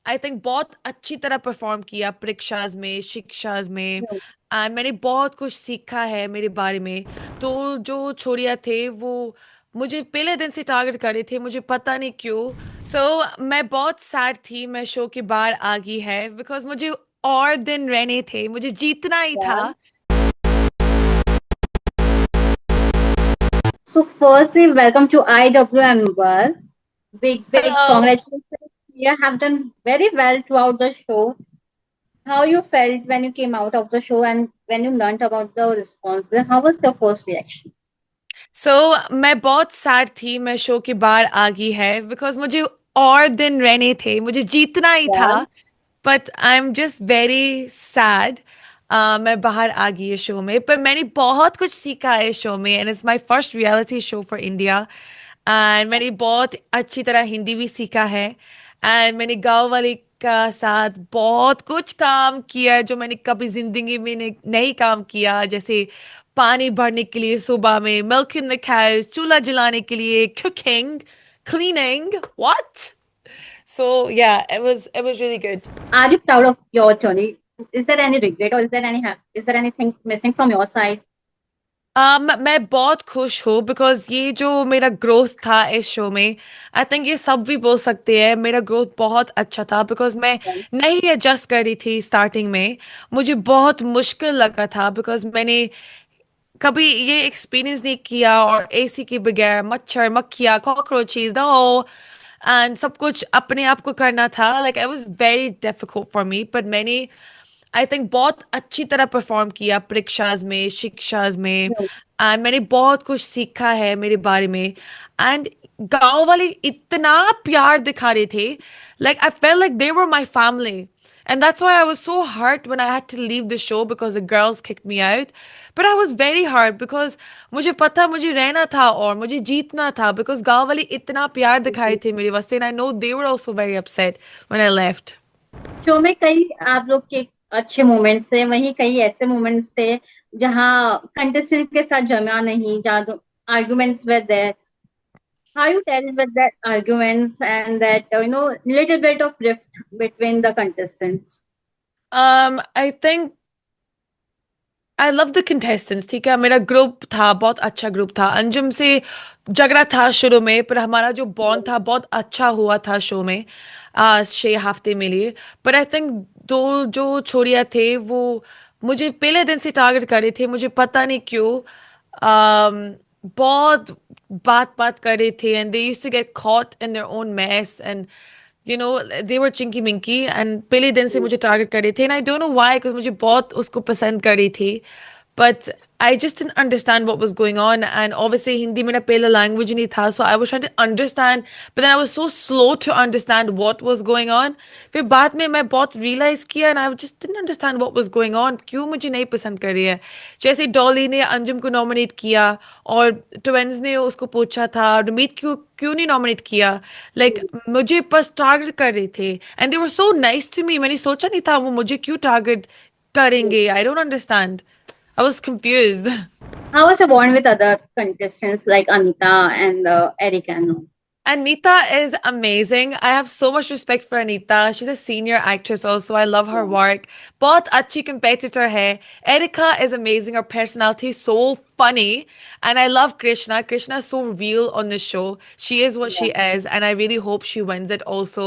I think बहुत अच्छी तरह परफॉर्म किया परीक्षाज में, शिक्षाज में। एंड मैंने बहुत कुछ सीखा है मेरे बारे में। तो जो छोरियां थे वो मुझे पहले दिन से टारगेट कर रहे थे, मुझे पता नहीं क्यों। मैं बहुत सैड थी, मैं शो के बाहर आ गई है बिकॉज मुझे और दिन रहने थे, मुझे जीतना ही था। Yeah. So firstly, welcome to IWM Bus. Big Hello. congratulations. You have done very well throughout the show. How you felt when you came out of the show and when you learnt about the response? How was your first reaction? मैं बहुत sad थी, मैं show के बाहर आ गई है because मुझे और दिन रहने थे, मुझे जीतना ही था। Yeah. But I am just very sad. मैं बाहर आ गई है शो में, पर मैंने बहुत कुछ सीखा है शो में, and it's my first reality show for India. And मैंने बहुत अच्छी तरह हिंदी भी सीखा है। एंड मैंने गांव वाले का साथ बहुत कुछ काम किया जो मैंने कभी जिंदगी में नहीं काम किया, जैसे पानी भरने के लिए सुबह में, मिल्क इन द काउस, चूल्हा जलाने के लिए, cooking, cleaning, what. So yeah, it was really good. Are you proud of your journey? Is there any regret or is there anything missing from your side? मैं बहुत खुश हूँ because ये जो मेरा ग्रोथ था इस शो में, आई थिंक ये सब भी बोल सकते हैं मेरा ग्रोथ बहुत अच्छा था बिकॉज मैं नहीं एडजस्ट कर रही थी स्टार्टिंग में। मुझे बहुत मुश्किल लगा था बिकॉज मैंने कभी ये एक्सपीरियंस नहीं किया, और एसी के बगैर मच्छर मक्खियाँ कॉकरोचेस द होल एंड सब कुछ अपने आप को करना था। Like I was very difficult for me, but मैंने आई थिंक बहुत अच्छी तरह परफॉर्म किया परीक्षाज में, शिक्षाज में। No. एंड मैंने बहुत कुछ सीखा है मेरे बारे में। एंड गांव वाले इतना प्यार दिखा रहे थे, like I fail like they were my family. And that's why I was so hurt when I had to leave the show because the girls kicked me out. But I was very hurt because मुझे पता मुझे रहना था और मुझे जीतना था because गांव वाले इतना प्यार दिखाए थे मेरे वास्ते, and I know they were also very upset when I left. Show में कई आप लोग के अच्छे मोमेंट्स थे, वहीं कई ऐसे मोमेंट्स थे जहाँ कंटेस्टेंट के साथ जमा नहीं, जहाँ arguments were there. How you tell with that arguments and that little bit of rift between the contestants? I think I love the contestants. ठीक है, मेरा ग्रुप था, बहुत अच्छा ग्रुप था। अंजुम से झगड़ा था शुरू में, पर हमारा जो बॉन्ड था बहुत अच्छा हुआ था शो में 6 हफ्ते में लिए। पर आई थिंक दो जो छोरियां थे वो मुझे पहले दिन से टारगेट कर रहे थे, मुझे पता नहीं क्यों। बहुत बात बात कर रहे थे, and they used to get caught in their own mess, and they were Chinki Minki, and पहले दिन से मुझे टारगेट कर रहे थे, and I don't know why because मुझे बहुत उसको पसंद कर रही थी। But I just didn't understand what was going on. And obviously, Hindi मेरा पहला language नहीं था. So I was trying to understand. But then I was so slow to understand what was going on. फिर बाद में मैं बहुत realize किया, and I just didn't understand what was going on. क्यों मुझे नहीं पसंद कर रही है। जैसे डॉली ने अंजुम को नॉमिनेट किया, और ट्वेंस ने उसको पूछा था रुमीत क्यों क्यों नहीं नॉमिनेट किया। लाइक मुझे बस टारगेट कर रहे थे, and they were so nice to me. मैंने सोचा नहीं था वो मुझे क्यों टारगेट करेंगे। I don't understand. I was confused. How was your bond with other contestants like Anita and Eric and all? Anita is amazing. I have so much respect for Anita. She's a senior actress also. I love her Yeah. work. बहुत अच्छी competitor है. Erika is amazing. Her personality is so funny. And I love Krishna. Krishna is so real on the show. She is what she Yeah. is. And I really hope she wins it also.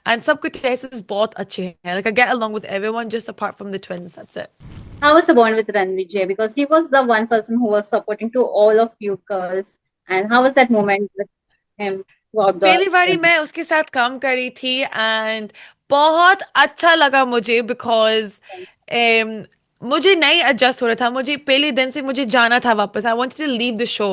And सब contestants बहुत अच्छे हैं. Like I get along with everyone just apart from the twins. That's it. How was the bond with Ranvir J? Because he was the one person who was supporting to all of you girls. And how was that moment with him throughout the पहली बारी journey? मैं उसके साथ काम करी थी, and बहुत अच्छा लगा मुझे बिकॉज मुझे नहीं एडजस्ट हो रहा था। मुझे पहले दिन से मुझे जाना था वापस। I wanted to leave the show,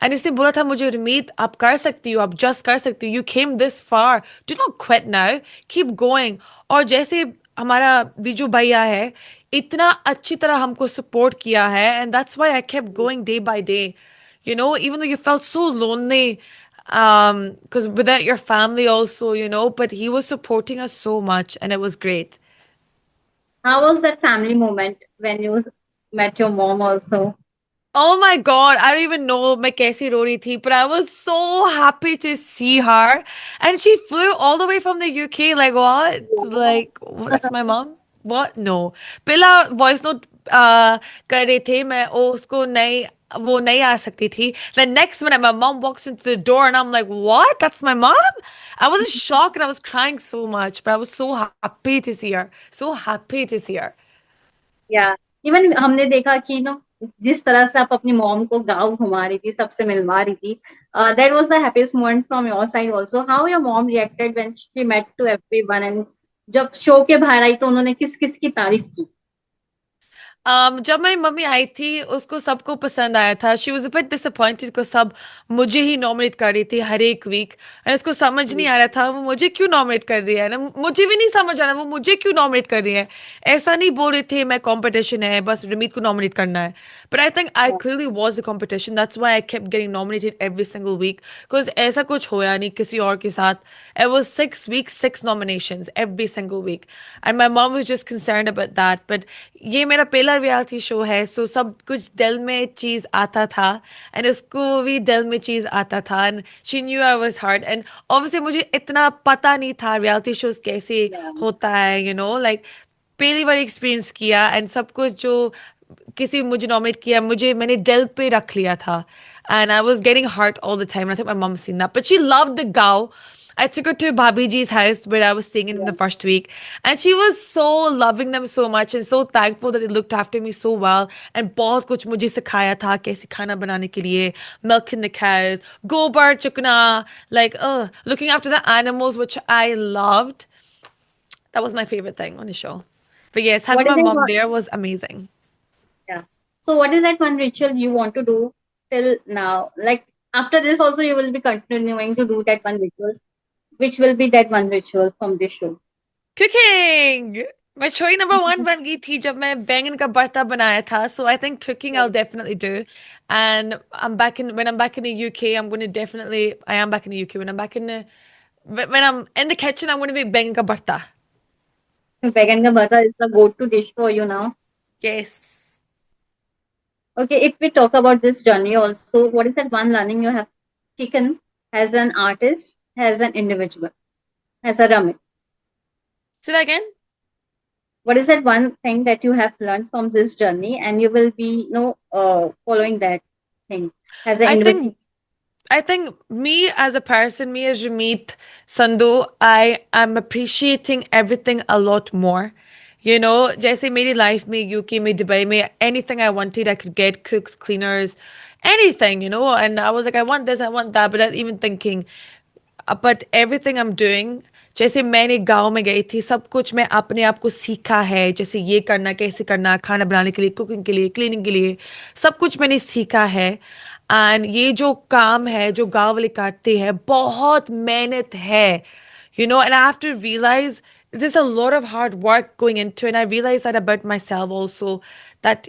and इसने बोला था मुझे, उम्मीद आप कर सकती हो, आप जस्ट कर सकती हो, you came this far, do not quit now, keep going. और जैसे हमारा बीजू भैया है, इतना अच्छी तरह हमको सपोर्ट किया है, and that's why I kept going day by day. Even though you felt so lonely, because without your family also, but he was supporting us so much, and it was great. How was that family moment when you met your mom also? Oh my God, I don't even know मैं कैसी रो रही थी, but I was so happy to see her. And she flew all the way from the UK. Like what? Like that's my mom? What? No. पहला voice note कर रहे थे मैं ओ उसको नहीं वो नहीं आ सकती थी. The next minute my mom walks into the door and I'm like, what? That's my mom? I was in shock and I was crying so much, but I was so happy to see her. So happy to see her. या even हमने देखा कि no जिस तरह से आप अपनी mom को गाँव घुमा रही थी, सबसे मिलवा रही थी, that was the happiest moment from your side also. How your mom reacted when she met to everyone, and जब शो के बाहर आई तो उन्होंने किस किस की तारीफ की? जब मेरी मम्मी आई थी उसको सबको पसंद आया था. She was a bit disappointed को सब मुझे ही नॉमिनेट कर रही थी हर एक वीक. एंड उसको समझ नहीं आ रहा था वो मुझे क्यों नॉमिनेट कर रही है ना, मुझे भी नहीं समझ आ रहा वो मुझे क्यों नॉमिनेट कर रही है. ऐसा नहीं बोल रहे थे मैं कंपटीशन है बस रिमीत को नॉमिनेट करना है. But I think I clearly was the competition. That's why I kept getting nominated every single week because ऐसा कुछ होया नहीं किसी और के साथ. It was 6 weeks, 6 nominations every single week. And my mom was just concerned about that. But ये मेरा पहला रियलिटी शो है सो सब कुछ दिल में चीज आता था एंड उसको भी दिल में चीज आता था and she knew I was hurt and obviously मुझे इतना पता नहीं था रियलिटी शोज कैसे होता है लाइक पहली बार एक्सपीरियंस किया एंड सब कुछ जो किसी मुझे नॉमिनेट किया मुझे मैंने दिल पे रख लिया था. And I was getting hurt all the time. And I think my mom seen that. But she loved the Gao. I took her to Bhabiji's house where I was staying in the first week. And she was so loving them so much and so thankful that they looked after me so well. And बहुत कुछ मुझे सिखाया था कैसे खाना बनाने के लिए, milking the cows, gobar chukna, like looking after the animals, which I loved. That was my favorite thing on the show. But yes, What having is my mom that? there was amazing. Yeah. So what is that one ritual you want to do till now? Like after this also you will be continuing to do that one ritual. Which will be that one ritual from this show? Cooking! My choice number one बन गई थी जब मैं बैंगन का भरता बनाया था. So I think cooking I'll definitely do. And when I'm back in the UK, I'm going to definitely I am back in the UK. When I'm in the kitchen, I'm going to make बैंगन का भरता. Vegan ka bhata is the go-to dish for you now. Yes. Okay, if we talk about this journey also, what is that one learning you have taken as an artist, as an individual, as a Ramit? Say that again. What is that one thing that you have learned from this journey and you will be, following that thing as an I individual? think I think me as a person, me as Ramit Sandhu, I am appreciating everything a lot more. जैसे मेरी life में UK में Dubai में anything I wanted I could get cooks, cleaners, anything. And I was like, I want this, I want that, but not even thinking. But everything I'm doing, जैसे मैंने गांव में गई थी सब कुछ मैं अपने आप को सीखा है. जैसे ये करना कैसे करना खाना बनाने के लिए कुकिंग के लिए क्लीनिंग के लिए सब कुछ मैंने सीखा है. एंड ये जो काम है जो गांव वाले करते हैं बहुत मेहनत है. And I have to realize there's a lot of hard work going into it. And I realize that about myself also, that,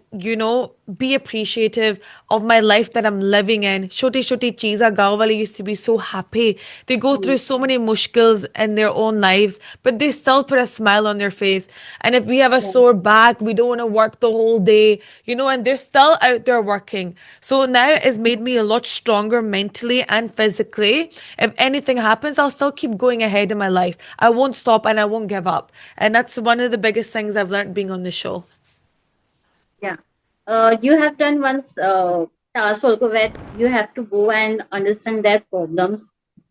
be appreciative of my life that I'm living in. Shoti shoti cheeza gaon wale used to be so happy. They go through so many mushkils in their own lives, but they still put a smile on their face. And if we have a Yeah. sore back, we don't want to work the whole day, and they're still out there working. So now it's made me a lot stronger mentally and physically. If anything happens, I'll still keep going ahead in my life. I won't stop and I won't give up. And that's one of the biggest things I've learned being on this show. Yeah. You have done once task also where you have to go and understand their problems,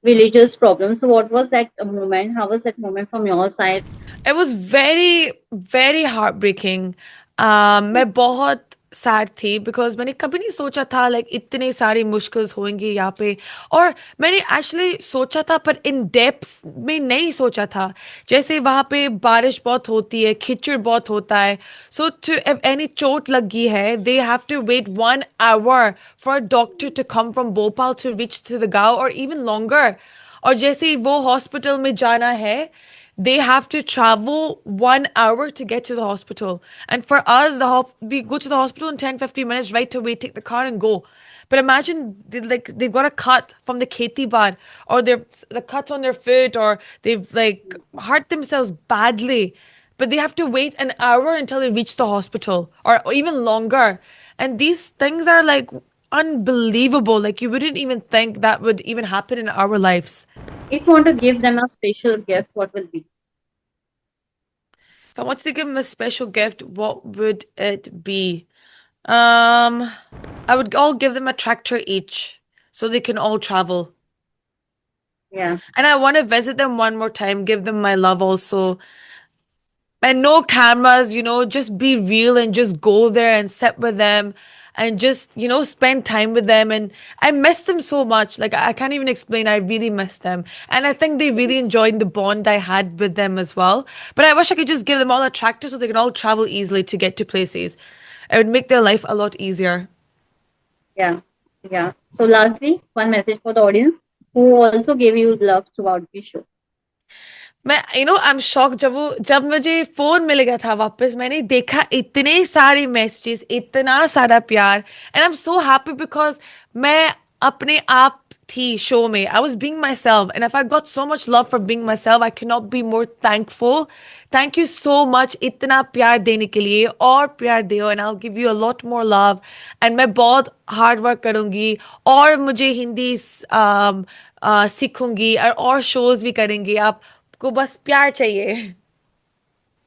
religious problems. So what was that moment? How was that moment from your side? It was very, very heartbreaking. मैं बहुत sad थी because मैंने कभी नहीं सोचा था like इतने सारी मुश्किल्स होंगी यहाँ पे. और मैंने एक्चुअली सोचा था पर इन डेप्थ में नहीं सोचा था. जैसे वहाँ पे बारिश बहुत होती है कीचड़ बहुत होता है. सो टू इफ एनी चोट लगी है they have to wait 1 hour for doctor to come from Bhopal to reach to the गाँव और इवन लॉन्गर. और जैसे वो हॉस्पिटल में जाना है they have to travel 1 hour to get to the hospital. And for us, we go to the hospital in 10, 15 minutes right away, take the car and go. But imagine they've got a cut from the kheti bar or the cuts on their foot or they've like hurt themselves badly. But they have to wait an hour until they reach the hospital or even longer. And these things are like unbelievable. Like you wouldn't even think that would even happen in our lives. If you want to give them a special gift, what will be? If I wanted to give them a special gift, what would it be? Um, I would all give them a tractor each so they can all travel. Yeah. And I want to visit them one more time, give them my love also. And no cameras, just be real and just go there and sit with them and just, spend time with them. And I miss them so much. Like, I can't even explain. I really miss them. And I think they really enjoyed the bond I had with them as well. But I wish I could just give them all a tractor so they can all travel easily to get to places. It would make their life a lot easier. Yeah. Yeah. So lastly, one message for the audience who also gave you love throughout the show. I am shock जब मुझे phone मिल गया था वापस मैंने देखा इतने सारे messages इतना सारा प्यार and I am so happy because मैं अपने आप थी शो में I was being my self and if I got so much love for being my self I can not be more thankful thank you so much इतना प्यार देने के लिए और प्यार दो and I give you a lot more love and मैं बहुत हार्ड वर्क करूंगी और मुझे हिंदी सीखूंगी और शोज भी करेंगे आपको बस प्यार चाहिए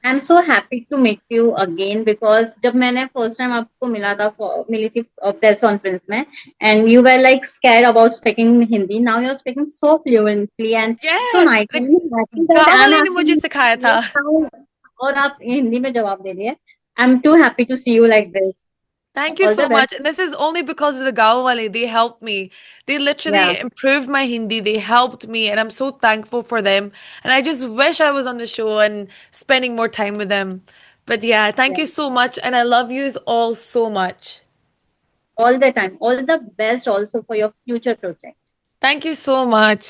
I am so happy to meet you again because जब मैंने फर्स्ट टाइम आपको मिली थी प्रेस कॉन्फ्रेंस में and you were like scared about speaking Hindi now you are speaking so fluently and so yes nicely happy that गाँव I M वाले ने मुझे सिखाया था आस्किंग और आप हिंदी में जवाब दे रही है I am too happy to see you like this Thank you all the so best much. And this is only because of the Gaon They helped me. They या literally improved my Hindi. They helped me, and I'm so thankful for them. And I just wish I was on the show and spending more time with them. But yeah, thank you so much. And I love you all so much. all the time all the best also for your future project Thank you so much.